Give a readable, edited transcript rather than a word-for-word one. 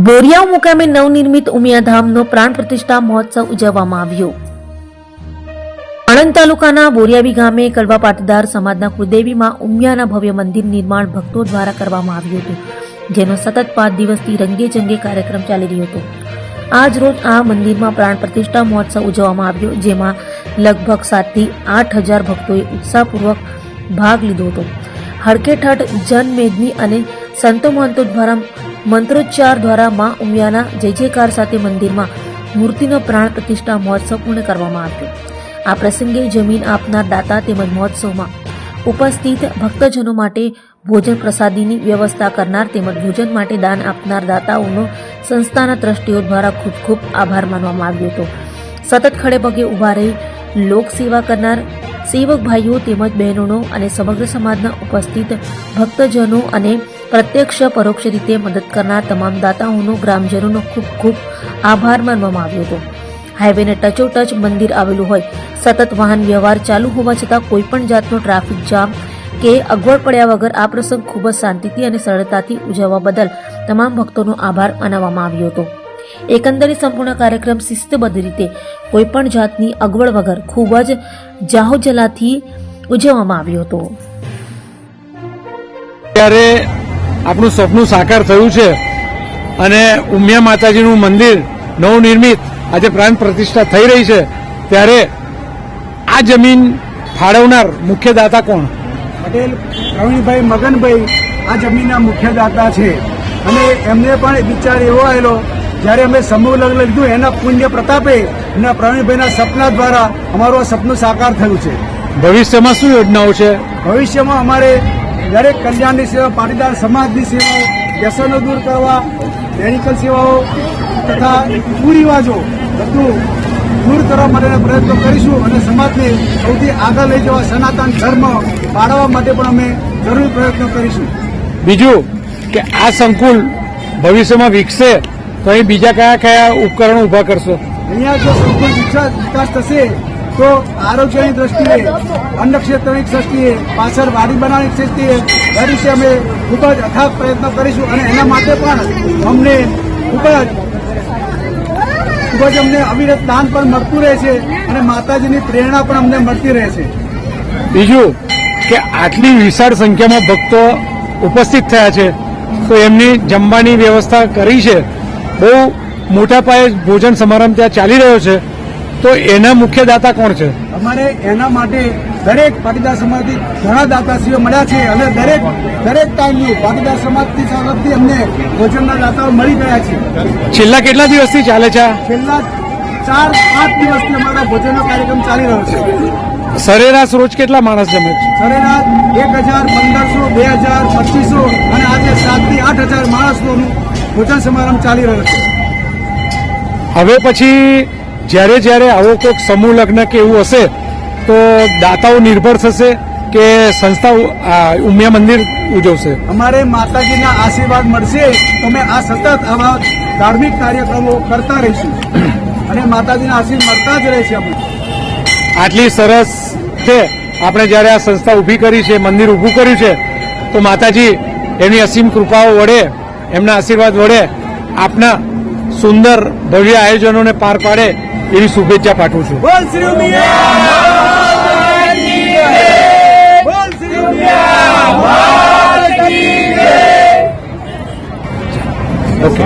બોરિયાવ મુકામે નવનિર્મિત ઉમિયાધામનો પ્રાણ પ્રતિષ્ઠા મહોત્સવ ઉજવવામાં આવ્યો। આણંદ તાલુકાના બોરિયાવી ગામે કડવા પાટીદાર સમાજના કુળદેવીમાં ઉમિયાના ભવ્ય મંદિર નિર્માણ ભક્તો દ્વારા કરવામાં આવ્યું હતું, જેનો સતત 5 દિવસથી રંગેચંગે કાર્યક્રમ ચાલી રહ્યો હતો। આજ રોજ આ મંદિરમાં પ્રાણ પ્રતિષ્ઠા મહોત્સવ ઉજવવામાં આવ્યો, જેમાં લગભગ 7 થી 8,000 ભક્તોએ ઉત્સાહપૂર્વક ભાગ લીધો હતો। હડકેઠઠ જનમેદની અને સંતો મહંતો દ્વારા મંત્રોચ્ચાર દ્વારા માં ઉમિયાના જય જયકાર સાથે મંદિરમાં મૂર્તિનો પ્રાણ પ્રતિષ્ઠા મહોત્સવ પૂર્ણ કરવામાં આવ્યો। આ પ્રસંગે જમીન આપનાર દાતા તેમજ મહોત્સવમાં ઉપસ્થિત ભક્તજનો માટે ભોજન પ્રસાદીની વ્યવસ્થા કરનાર તેમજ ભોજન માટે દાન આપનાર દાતાઓનો સંસ્થાના ટ્રસ્ટીઓ દ્વારા ખૂબ ખૂબ આભાર માનવામાં આવ્યો હતો। સતત ખડે પગે ઉભા રહી લોક સેવા કરનાર સેવક ભાઈઓ તેમજ બહેનોનો અને સમગ્ર સમાજના ઉપસ્થિત ભક્તજનો અને પ્રત્યક્ષ પરોક્ષ રીતે મદદ કરનાર તમામ દાતાઓનો ગ્રામજનોનો ખૂબ ખૂબ આભાર માનવામાં આવ્યો હતો। હાઈવેને ટચોટચ મંદિર આવેલું હોય, સતત વાહન વ્યવહાર ચાલુ હોવા છતાં કોઈ પણ જાતનો ટ્રાફિક જામ કે અગવડ પડ્યા વગર આ પ્રસંગ ખૂબ જ શાંતિથી અને સરળતાથી ઉજવવા બદલ તમામ ભક્તોનો આભાર માનવામાં આવ્યો હતો। એકંદરે સંપૂર્ણ કાર્યક્રમ શિસ્તબદ્ધ રીતે કોઈ પણ જાતની અગવડ વગર ખૂબ જ જાહોજલાથી ઉજવવામાં આવ્યો હતો। ત્યારે આપણું સપનું સાકાર થયું છે અને ઉમિયા માતાજીનું મંદિર નવનિર્મિત આજે પ્રાણ પ્રતિષ્ઠા થઈ રહી છે, ત્યારે આ જમીન ફાળવનાર મુખ્ય દાતા કોણ? પટેલ પ્રવીણભાઈ મગનભાઈ આ જમીનના મુખ્ય દાતા છે અને એમને પણ વિચાર એવો આવેલો, જ્યારે અમે સમૂહ લગ્ન લીધું એના પુણ્ય પ્રતાપે એના પ્રવીણભાઈના સપના દ્વારા અમારું આ સપનું સાકાર થયું છે। ભવિષ્યમાં શું યોજનાઓ છે? ભવિષ્યમાં અમારે દરેક કલ્યાણની સેવા, પાટીદાર સમાજની સેવાઓ, વ્યસનો દૂર કરવા, મેડિકલ સેવાઓ તથા કુરિવાજો બધું દૂર કરવા માટેના પ્રયત્નો કરીશું અને સમાજને સૌથી આગળ લઈ જવા સનાતન ધર્મ પાળવા માટે પણ અમે જરૂર પ્રયત્નો કરીશું। બીજું કે આ સંકુલ ભવિષ્યમાં વિકસે તો અહીં બીજા કયા કયા ઉપકરણો ઉભા કરશો? અહીંયા જો સંકુલ વિકાસ થશે તો આરોગ્યની દ્રષ્ટિએ, અન્ન ક્ષેત્રની દ્રષ્ટિએ, પાછળ વાડી બનાવવાની દ્રષ્ટિએ દરેક અમે ખૂબ જ અથાગ પ્રયત્નો કરીશું અને એના માટે પણ અમને ખૂબ જ અમને અવિરત દાન પણ મળતું રહે છે અને માતાજીની પ્રેરણા પણ અમને મળતી રહે છે। બીજું કે આટલી વિશાળ સંખ્યામાં ભક્તો ઉપસ્થિત થયા છે તો એમની જમવાની વ્યવસ્થા કરી છે, બહુ મોટા પાયે ભોજન સમારંભ ત્યાં ચાલી રહ્યો છે, તો એના મુખ્ય દાતા કોણ છે? અમારે એના માટે દરેક પાટીદાર સમાજથી ઘણા દાતાશ્રીઓ મળ્યા છે અને દરેક ટાઈમનું પાટીદાર સમાજથી તરફથી અમને ભોજનના દાતાઓ મળી ગયા છે। છેલ્લા કેટલા દિવસથી ચાલે છે? છેલ્લા 4-5 દિવસથી અમારો ભોજનનો કાર્યક્રમ ચાલી રહ્યો છે। સરેરાશ રોજ કેટલા માણસ જમે છે? સરેરાશ 1,000, 1,500, 2,000, 2,500 અને આજે 7 થી 8,000 માણસોનું ભોજન સમારંભ ચાલી રહ્યો છે। હવે પછી જ્યારે જ્યારે આવો કોઈક સમૂહ લગ્ન કે એવું હશે તો દાતાઓ નિર્ભર થશે કે સંસ્થા ઉમિયા મંદિર ઉજવશે? અમારે માતાજીના આશીર્વાદ મળશે તો અમે આ સતત આવા ધાર્મિક કાર્યક્રમો કરતા રહીશું અને માતાજીના આશીર્વાદ મળતા જ રહેશે। અમે આટલી સરસ છે આપણે જ્યારે આ સંસ્થા ઊભી કરી છે, મંદિર ઊભું કર્યું છે, તો માતાજી એમની અસીમ કૃપાઓ વડે, એમના આશીર્વાદ વડે આપના સુંદર ભવ્ય આયોજનોને પાર પાડે એવી શુભેચ્છા પાઠવું છું। બોલ શ્રી ઉમિયા! બોલ શ્રી ઉમિયા! ઓકે।